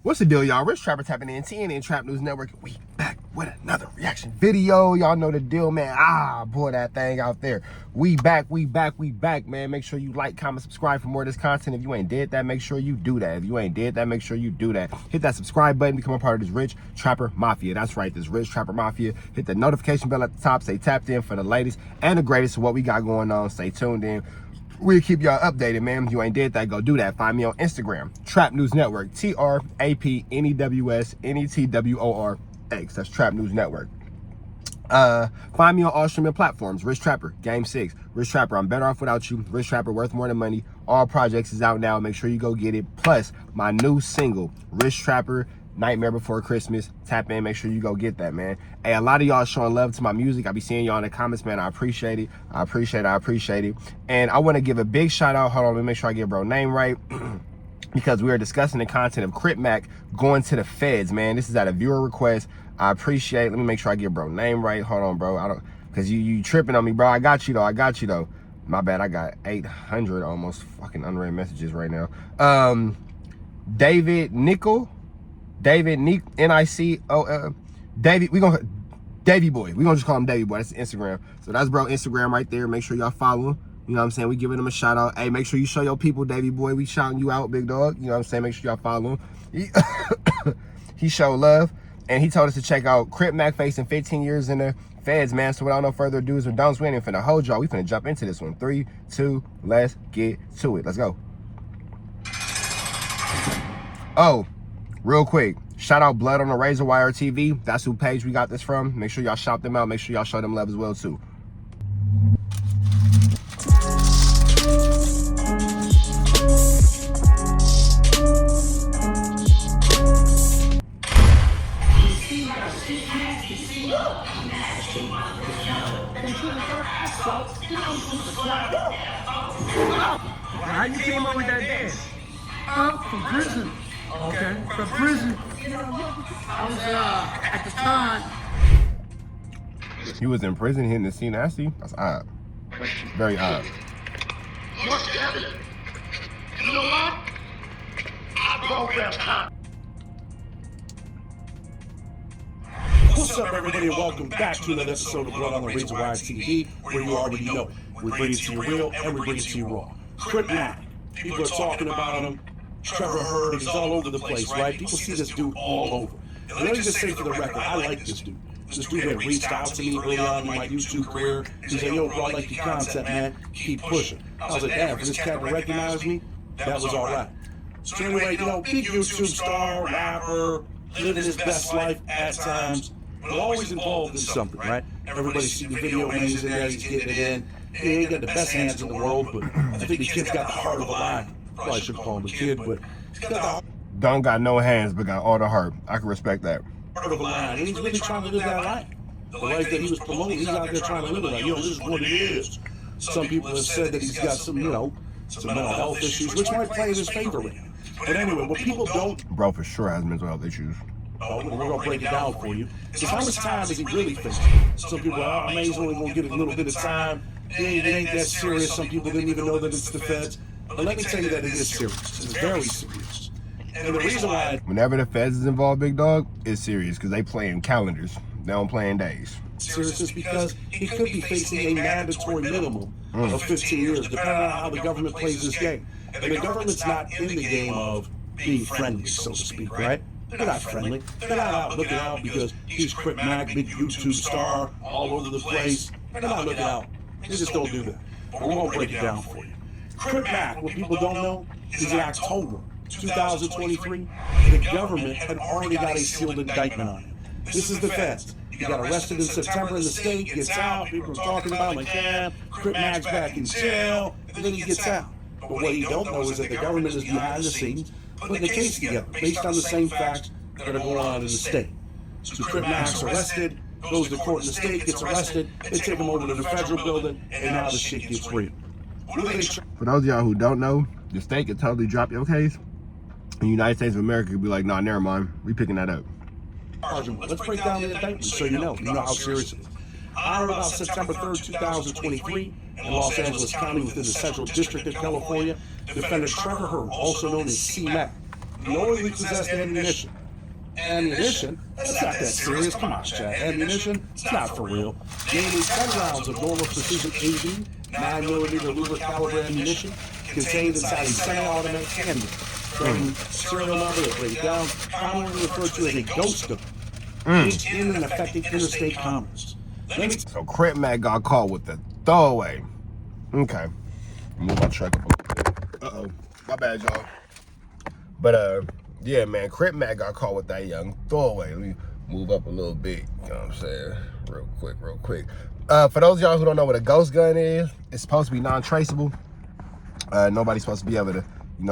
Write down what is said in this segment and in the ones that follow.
What's the deal, y'all? Rich Trapper tapping in, TNN Trap News Network. We back with another reaction video. Y'all know the deal, man. Boy, that thing out there. We back, man. Make sure you like, comment, subscribe for more of this content. If you ain't did that, make sure you do that. If you ain't did that, make sure you do that. Hit that subscribe button, become a part of this Rich Trapper Mafia. That's right, this Rich Trapper Mafia. Hit the notification bell at the top. Stay tapped in for the latest and the greatest of what we got going on. Stay tuned in. We'll keep y'all updated, man. If you ain't did that, go do that. Find me on Instagram, Trap News Network, TRAPNEWSNETWORX. That's Trap News Network. Find me on all streaming platforms. Rich Trapper, Game 6. Rich Trapper, I'm better off without you. Rich Trapper, worth more than money. All projects is out now. Make sure you go get it. Plus, my new single, Rich Trapper, Nightmare Before Christmas. Tap in, make sure you go get that, man. Hey, a lot of y'all showing love to my music. I be seeing y'all in the comments, man. I appreciate it. I appreciate it. And I want to give a big shout out. Hold on, let me make sure I get bro name right. Because we are discussing the content of Crip going to the feds, man. This is at a viewer request. I appreciate it. Let me make sure I get bro name right. Hold on, bro. I don't, because you tripping on me, bro. I got you though. My bad. I got 800 almost fucking unread messages right now. David Nick, N-I-C-O, Davy, Davy Boy. We gonna just call him Davy Boy. That's Instagram. So that's bro Instagram right there. Make sure y'all follow him. You know what I'm saying? We giving him a shout out. Hey, make sure you show your people, Davy Boy. We shouting you out, big dog. You know what I'm saying? Make sure y'all follow him. He showed love, and he told us to check out Crip facing 15 years in the feds, man. So without no further do's or don'ts, we ain't even finna hold y'all. We finna jump into this one. 3, 2, let's get to it. Let's go. Oh, real quick. Shout out Blood on the Razor Wire TV. That's who page we got this from. Make sure y'all shout them out. Make sure y'all show them love as well, too. How you came up with that dance? From prison. Okay. From prison. I was at the time. He was in prison hitting the scene nasty. That's odd. Very odd. What's the evidence? You know what? I broke that time. What's up, everybody, and welcome back to another episode of Blood on the Razor Wire TV, where you already know we bring it to you real and we bring it to you raw. Crip, people are talking about him. Trevor Heard, he's all over the place, right? People see this dude all over. And let me just say for the record, I like this dude. This dude had reached out to me early on in my YouTube career. He said, yo, bro, I like your concept, man. Keep pushing. I was like, damn, for this cat to recognize me, that was all right. So anyway, you know, big YouTube star, rapper, living his best life at times, but always involved in something, right? Everybody see the video when he's in there, he's getting it in. He ain't got the best hands in the world, but I think the kid's got the heart of a lion. Probably shouldn't call him a kid, but he's got the heart Don't got no hands, but got all the heart. I can respect that. of a lion. And he's really trying to live that life. The life that he was promoting, he's out there trying to live it like, yo, this is what it is. Some people have said that he's got some, you know, some mental health issues, which might play in his favor right now. But anyway, what people don't... Bro for sure has mental health issues. We're going to break it down for you. Because how much time is he really facing? Some people are, oh, man, he's only going to get a little bit of time. It ain't that serious. Some people didn't even know that it's the feds. But let me tell you that it is serious. It's very serious. And the reason why... Whenever the feds is involved, big dog, it's serious because they play in calendars. They don't play in days. Serious is because he could be facing a mandatory minimum of 15 years, depending on how the government plays this game. And the government's not in the game of being friendly, so to speak, right? They're not friendly. They're not out looking out because he's Crip, big YouTube star, all over the place. They're not looking out. They just don't do that. But we're going to break it down for you. Crip, what people don't know, is in October 2023, the government had already got a sealed indictment on him. This is the feds. He got arrested in September in the state, gets out, people are talking about him like, yeah, Crip back in jail, and then he gets out. But what he don't know is that the government is behind the scenes putting a case together based on the same facts that are going on in the state. So Crip arrested, goes to court in the state, gets arrested, they take him over to the federal building, and now the shit gets real. For those of y'all who don't know, the state could totally drop your case. The United States of America could be like, nah, never mind. We picking that up. Let's break down the indictment so you know how serious it is. On about September 3rd, 2023, in Los Angeles County within the Central District of California, defendant Trevor Heard, also known as C-Mac, knowingly possessed ammunition. Ammunition? That's not that serious. Come on, Chad. Ammunition? It's not for real. Namely 10 rounds of normal precision 80, 9mm Luger caliber ammunition contained inside a semi-automatic handgun. From serial number that breaks down, commonly referred to as a ghost gun. Each in and affecting interstate commerce. So Crip Mac got caught with the throwaway. Okay. Move my truck up a little bit. Uh-oh. My bad, y'all. But, yeah, man, Crip Mac got caught with that young throwaway. Let me move up a little bit. You know what I'm saying? Real quick. For those of y'all who don't know what a ghost gun is, it's supposed to be non-traceable. Nobody's supposed to be able to,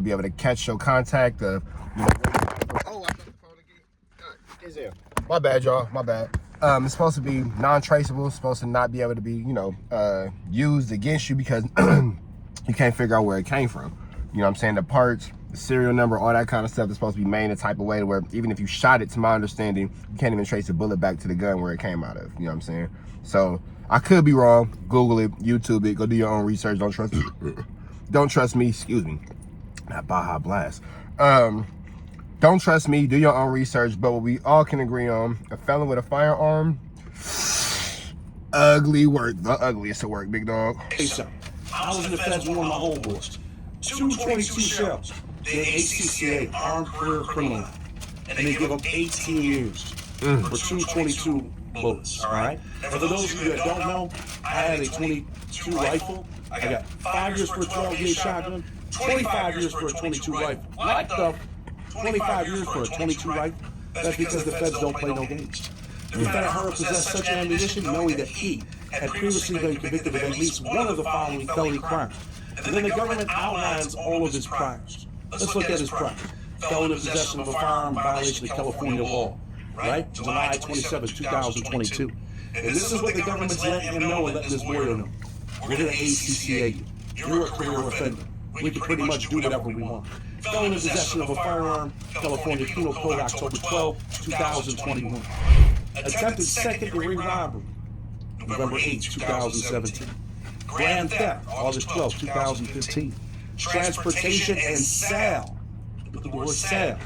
be able to catch your contact of, oh, I got the phone again. It's there. My bad, y'all. My bad. It's supposed to be non-traceable. It's supposed to not be able to be, used against you because you can't figure out where it came from. You know what I'm saying? The parts, the serial number, all that kind of stuff is supposed to be made in a type of way where even if you shot it, to my understanding, you can't even trace the bullet back to the gun where it came out of. You know what I'm saying? So I could be wrong. Google it, YouTube it, go do your own research. Don't trust me. Don't trust me. Excuse me. Not Baja Blast. Don't trust me. Do your own research. But what we all can agree on, a felon with a firearm, ugly work. The ugliest of work, big dog. Hey, son. I was in the feds with one of my homeboys. 222 shells. They're ACCA, Armed Career Criminal. And they give them 18 years for 222 bullets, all right? And for those of you that don't know, I had a 22 rifle. I got 5 years for a 12-gauge shotgun, 25 years for a 22 rifle. What the? 25 years for a 22 rifle? That's because the feds don't play no games. The defendant Herb possessed such ammunition knowing that he had previously been convicted of at least one of the following felony crimes. And then the government outlines all of his crimes. Let's look at his crimes. Felon in possession of a firearm in violation of California law, right? July 27, 2022. And this is what the government's letting him know and letting this lawyer know. We're going to ACCA you. You're a career offender. We can pretty much do whatever we want. Felon in possession of a firearm, California Penal Code, October 12, 2021. Attempted second-degree robbery, November 8, 2017. Grand theft, August 12, 2015. Transportation and sale, look at the word sale,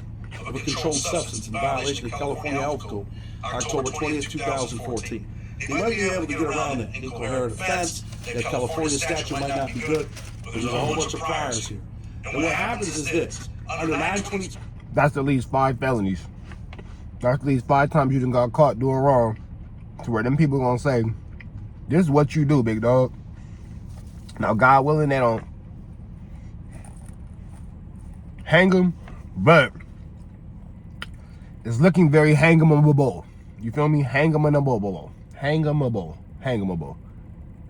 of a controlled substance in violation of California Health Code, October 20th, 2014. They might be able to get around that incoherent offense. That California statute might not be good, but there's a whole bunch of priors here. And what happens is this, under 922... That's at least 5 felonies. That's at least 5 times you done got caught doing wrong to where them people gonna say, this is what you do, big dog. Now, God willing, they don't hang them, but it's looking very hangable. You feel me? Hangable.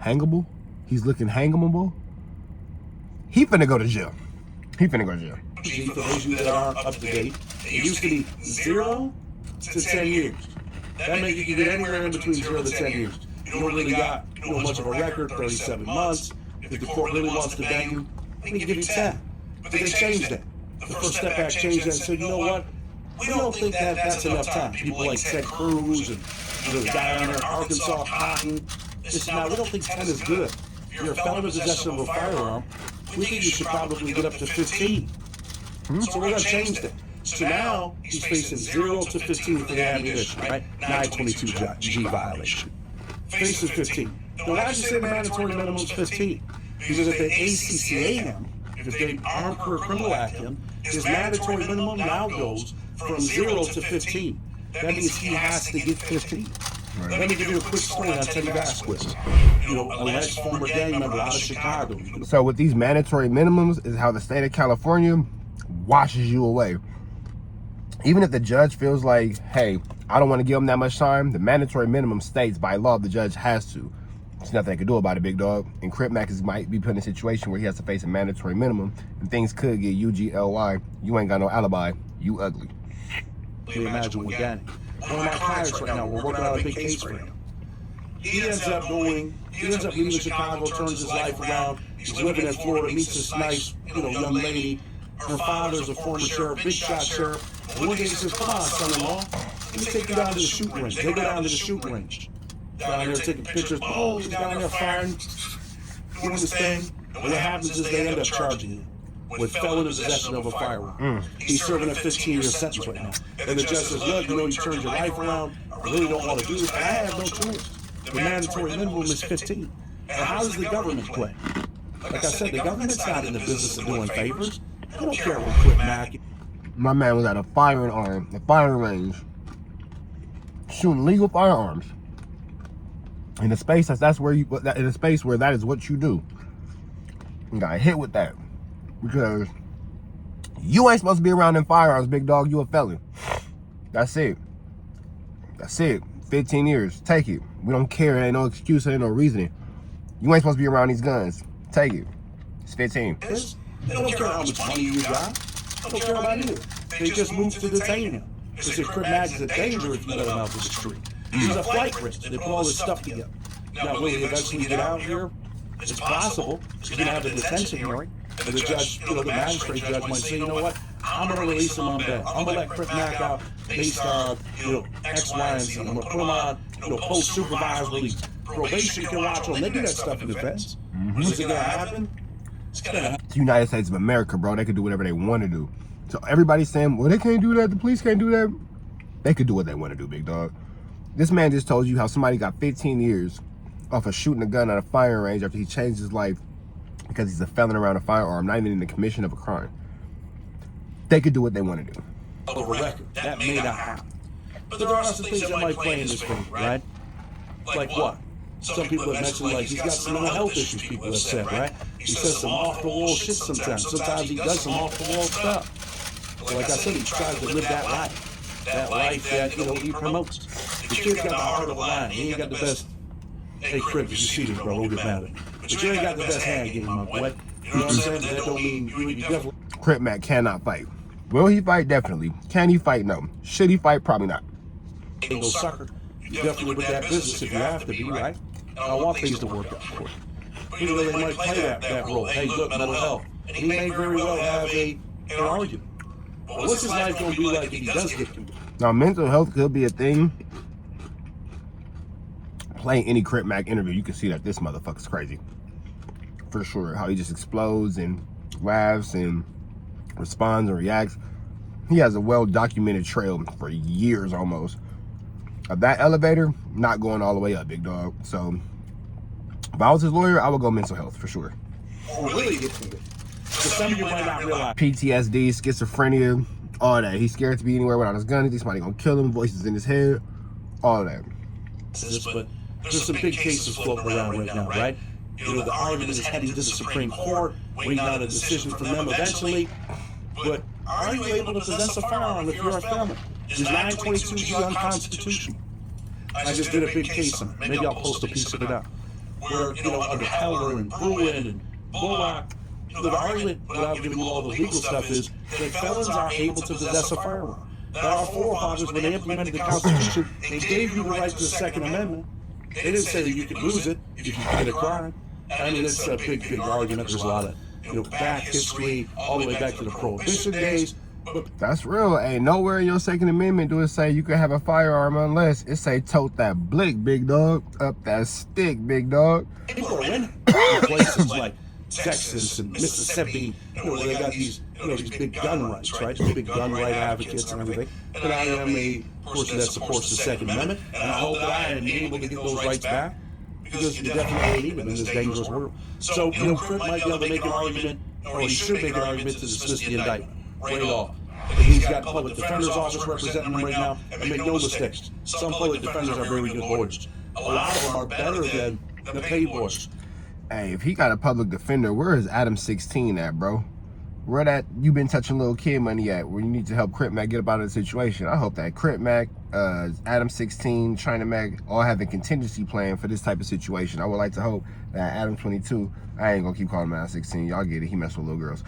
Hangable? He's looking hangable? He finna go to jail. For those of you that aren't up to date, it used to be 0 to 10 years. That means you can get anywhere in between 0 to 10 years. You don't really got much of a record, 37 months. If the court really wants to bang you, they can give you 10. But they changed that. The First Step Act changed that and said, you know what? We don't think that that's enough time. People like Ted Cruz and the guy on there in Arkansas, Cotton. We don't think 10 is good. If you're a felon in possession of a firearm, we think you should probably get up to 15. So we're going to change that. So now he's facing 0 to 15 for the ammunition, right? 922G violation. Faces 15. Now why did you say the mandatory minimum is 15? Because if they ACCA him, if they Armed Career Criminal Act him, his mandatory minimum now goes from 0 to 15. That means he has to get 15. Right. Let me give you a quick story on Teddy Vasquez. Alleged former gang member out of Chicago. So with these mandatory minimums is how the state of California washes you away. Even if the judge feels like, hey, I don't want to give him that much time, the mandatory minimum states by law the judge has to. There's nothing they can do about it, big dog. And Crip Mac might be put in a situation where he has to face a mandatory minimum and things could get UGLY. You ain't got no alibi. You ugly. Can you imagine with Danny? One of my clients right now, we're working on a big case for him. He ends up leaving Chicago, turns his life around. He's living in Florida, meets this nice, young lady. Her father's a former sheriff, big shot sheriff. And one day he says, come on, son-in-law, let me take you down to the shooting range. They go down to the shooting range. Down there taking pictures. Oh, he's down there firing, doing this thing. And what happens is they end up charging him. with felon in possession of a firearm. He's serving a 15-year sentence right now. And the judge says, look, you know, you turned your life around. I really don't want to do this. I have no choice. The mandatory minimum is 15. And how does the government play? Like I said, the government's not in the business of doing favors. They don't care what Crip Mac. My man was at a firing range, shooting legal firearms. In a space that's where you, in a space where that is what you do. You got hit with that because you ain't supposed to be around them firearms, big dog. You a felon. That's it. That's it. 15 years. Take it. We don't care. There ain't no excuse. There ain't no reasoning. You ain't supposed to be around these guns. Take it. It's 15. They don't care how much money you got. They don't care about you. They just move to detain him. Because if Crip Mac is a danger if you let him out to the street. He's a flight risk. They put all this stuff together. Now, will he eventually get out here? It's possible. He's going to have a detention hearing. And the judge, you know, the magistrate judge might say, you know what? I'm going to release him on bail. I'm going to let Crip Mac out based on, you know, X, Y, and Z. I'm going to put him on, you know, post-supervised release. Probation can watch him. They do that stuff in defense. Is it going to happen? It's going to happen. It's the United States of America, bro. They can do whatever they want to do. So everybody's saying, well, they can't do that. The police can't do that. They could do what they want to do, big dog. This man just told you how somebody got 15 years off of shooting a gun at a firing range after he changed his life because he's a felon around a firearm, not even in the commission of a crime. They could do what they want to do. Of a record. That may not happen. But there are some things that might play in this favor, right? Like what? Some people have mentioned, like, he's got some mental health issues, people have said, right? He says some off-the-wall shit sometimes. Sometimes he does some off-the-wall stuff. But like I said, he tries to live that life. That life that, you know, he promotes. The kid's got the heart of a lion. He ain't got the best. Hey, Crip, if you see this, bro, don't get mad at me. But you ain't got the best hand game, my boy. You know what I'm saying? That don't mean you definitely. Crip Mac cannot fight. Will he fight? Definitely. Can he fight? No. Should he fight? Probably not. Ain't no sucker. You definitely with that business if you have to be, right? I want things to work out for you. You know, they might play that role. Hey, look, mental health. And he may very well have an argument. But what's his life going to be like if he does get convicted? Now, mental health could be a thing. Play any Crip Mac interview, you can see that this motherfucker's crazy. For sure. How he just explodes and laughs and responds and reacts. He has a well-documented trail for years almost. Of that elevator, not going all the way up, big dog. So, if I was his lawyer, I would go mental health for sure. Or really get convicted. Because some of you might not realize. PTSD, schizophrenia, all that. He's scared to be anywhere without his gun. He thinks somebody gonna kill him. Voices in his head, all of that. But there's some big cases floating around right now, right? You know, the argument is heading to the Supreme Court, waiting on a decision from them eventually. But are you able to possess a firearm if you're a felon? Is 922G unconstitutional? I just did a big case on it. Maybe I'll post a piece of it out. Where, you know, under Heller and Bruin and Bullock, you know, the argument, without giving you all the legal stuff, is that felons are able to possess a firearm. That our forefathers, when they implemented the Constitution, they gave you the right to the Second Amendment. They didn't say that you could lose it if you commit a crime. I mean, it's a big, big argument. There's a lot of, you know, back history, all the way back to the Prohibition days. But that's real. Ain't nowhere in your Second Amendment do it say you can have a firearm unless it say tote that blick, big dog, up that stick, big dog. People are winning. In places like Texas and Mississippi, you know, where they got these, you know, these big gun rights, right? These big gun right advocates and everything. And I am a person that supports the Second Amendment, and I hope that I am able to get those rights back, because you definitely need them in this dangerous world. So, you know, Crip might be able to make an argument, or he should make an argument to dismiss the indictment right off. And he's got public defender's office representing him right now, and make no mistakes. Some public defenders are very good lawyers. A lot of them are better than the paid lawyers. Hey, if he got a public defender, where is Adam 16 at, bro? Where that you been touching little kid money at, where you need to help Crip Mac get up out of the situation? I hope that Crip Mac, Adam 16, China Mac all have a contingency plan for this type of situation. I would like to hope that Adam 22, I ain't gonna keep calling him Adam 16, y'all get it, he messed with little girls.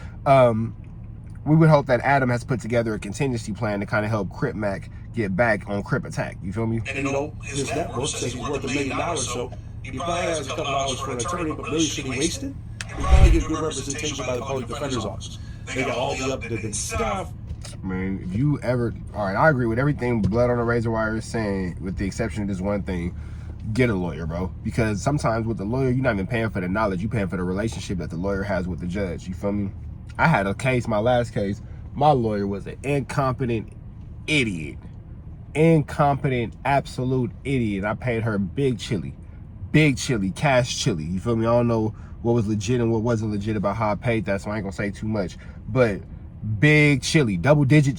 We would hope that Adam has put together a contingency plan to kind of help Crip Mac get back on Crip Attack. You feel me? And you know, his net worth says he's worth $1 million, so he probably has a couple hours for an attorney, but really should he waste it? He probably get good representation by the public defender's office. They got all the updated stuff. Man, if you ever, all right, I agree with everything Blood on the Razor Wire is saying, with the exception of this one thing. Get a lawyer, bro. Because sometimes with the lawyer, you're not even paying for the knowledge, you're paying for the relationship that the lawyer has with the judge. You feel me? I had a case, my last case, my lawyer was an incompetent idiot. Incompetent, absolute idiot. I paid her big chili, cash chili. You feel me? I don't know what was legit and what wasn't legit about how I paid that, so I ain't gonna say too much. But big chili, double-digit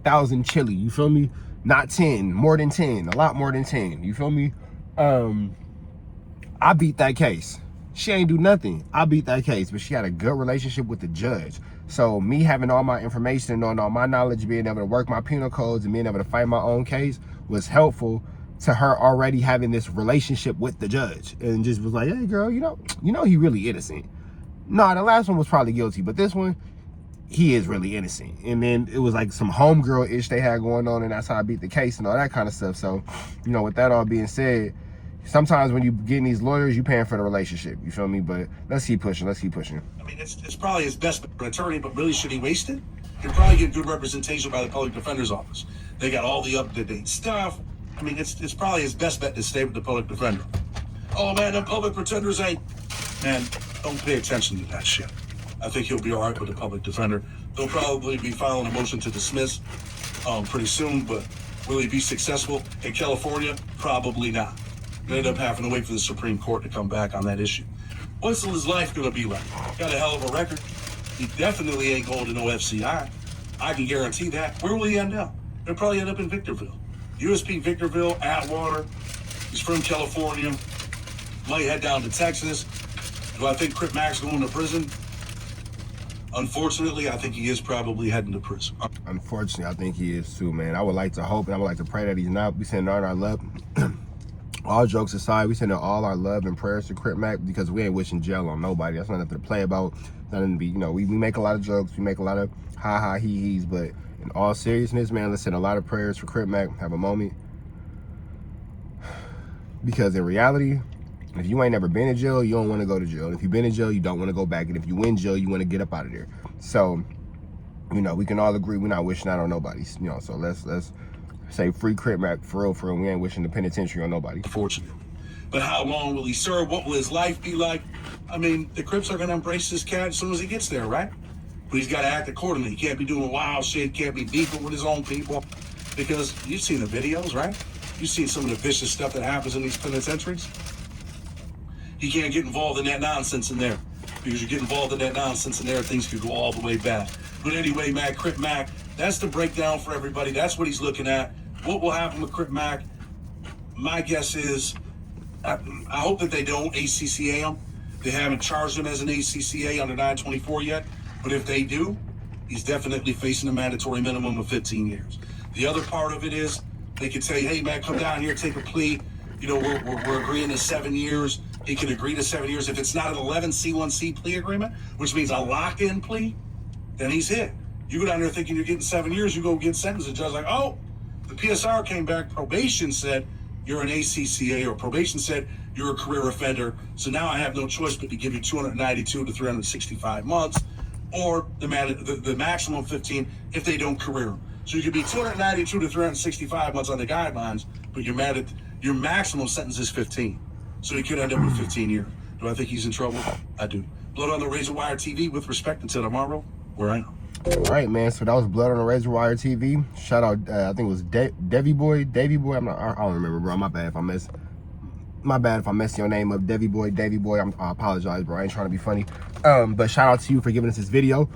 thousand chili. You feel me? Not 10, more than 10, a lot more than 10. You feel me? I beat that case. She ain't do nothing. I beat that case, but she had a good relationship with the judge. So me having all my information and knowing all my knowledge, being able to work my penal codes and being able to fight my own case was helpful to her already having this relationship with the judge, and just was like, hey girl, you know he really innocent. Nah, the last one was probably guilty, but this one, he is really innocent. And then it was like some homegirl-ish they had going on, and that's how I beat the case and all that kind of stuff. So, you know, with that all being said, sometimes when you getting these lawyers, you paying for the relationship. You feel me? But let's keep pushing. I mean, it's probably his best for an attorney, but really, should he waste it? He'd probably get good representation by the public defender's office. They got all the up-to-date stuff. I mean, it's probably his best bet to stay with the public defender. Oh man, the public pretenders ain't. Man, don't pay attention to that shit. I think he'll be all right with the public defender. They'll probably be filing a motion to dismiss pretty soon, but will he be successful in California? Probably not. He'll end up having to wait for the Supreme Court to come back on that issue. What's his life gonna be like? Got a hell of a record. He definitely ain't going to no FCI. I can guarantee that. Where will he end up? He'll probably end up in Victorville. USP Victorville, Atwater. He's from California. Might head down to Texas. Do I think Crip Mac's going to prison? Unfortunately, I think he is probably heading to prison. Unfortunately, I think he is too, man. I would like to hope and I would like to pray that he's not. We send all our love. All jokes aside, we send all our love and prayers to Crip Mac, because we ain't wishing jail on nobody. That's nothing to play about. Nothing to be, you know, we make a lot of jokes. We make a lot of ha-ha, he-he's, but in all seriousness, man, let's send a lot of prayers for Crip Mac. Have a moment. Because in reality, if you ain't never been in jail, you don't want to go to jail. And if you've been in jail, you don't want to go back. And if you in jail, you want to get up out of there. So, you know, we can all agree we're not wishing that on nobody. You know, so let's say free Crip Mac for real. We ain't wishing the penitentiary on nobody. Unfortunately. But how long will he serve? What will his life be like? I mean, the Crips are going to embrace this cat as soon as he gets there, right? But he's got to act accordingly. He can't be doing wild shit, can't be beefing with his own people. Because you've seen the videos, right? You've seen some of the vicious stuff that happens in these penitentiaries. He can't get involved in that nonsense in there. Because you get involved in that nonsense in there, things could go all the way bad. But anyway, Mac, Crip Mac, that's the breakdown for everybody. That's what he's looking at. What will happen with Crip Mac? My guess is, I hope that they don't ACCA him. They haven't charged him as an ACCA under 924 yet. But if they do, he's definitely facing a mandatory minimum of 15 years. The other part of it is, they could say, hey, man, come down here, take a plea. You know, we're agreeing to 7 years. He can agree to 7 years. If it's not an 11C1C plea agreement, which means a locked-in plea, then he's hit. You go down there thinking you're getting 7 years, you go get sentenced. The judge's like, oh, the PSR came back, probation said you're an ACCA, or probation said you're a career offender. So now I have no choice but to give you 292 to 365 months, or the maximum 15 if they don't career him. So you could be 292 to 365 months on the guidelines, but your maximum sentence is 15. So he could end up with 15 years. Do I think he's in trouble? I do. Blood on the Razor Wire TV, with respect, until tomorrow, where I am. All right, man. So that was Blood on the Razor Wire TV. Shout out, I think it was Davy Boy. I don't remember, bro. My bad if I mess your name up, Davy Boy. I apologize, bro. I ain't trying to be funny. But shout out to you for giving us this video.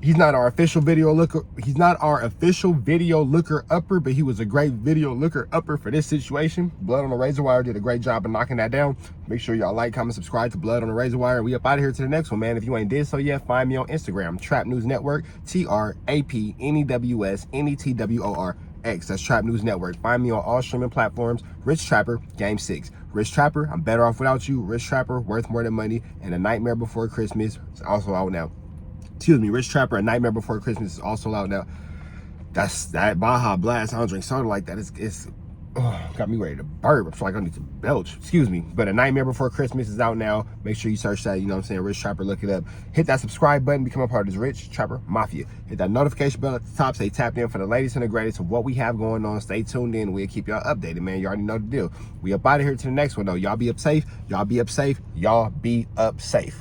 He's not our official video looker. He's not our official video looker upper, but he was a great video looker upper for this situation. Blood on the Razor Wire did a great job of knocking that down. Make sure y'all like, comment, subscribe to Blood on the Razor Wire. We up out of here to the next one, man. If you ain't did so yet, find me on Instagram, Trap News Network, TRAPNEWSNETWORX. That's Trap News Network. Find me on all streaming platforms. Rich Trapper, Game 6. Rich Trapper, I'm better off without you. Rich Trapper, Worth More Than Money, and A Nightmare Before Christmas is also out now. Excuse me, Rich Trapper, A Nightmare Before Christmas is also out now. That's that Baja Blast. I don't drink soda like that. It's got me ready to burp. I feel like I need to belch. Excuse me. But A Nightmare Before Christmas is out now. Make sure you search that. You know what I'm saying? Rich Trapper, look it up. Hit that subscribe button. Become a part of this Rich Trapper Mafia. Hit that notification bell at the top. Stay tapped in for the latest and the greatest of what we have going on. Stay tuned in. We'll keep y'all updated, man. You already know the deal. We up out of here to the next one, though. Y'all be up safe. Y'all be up safe. Y'all be up safe.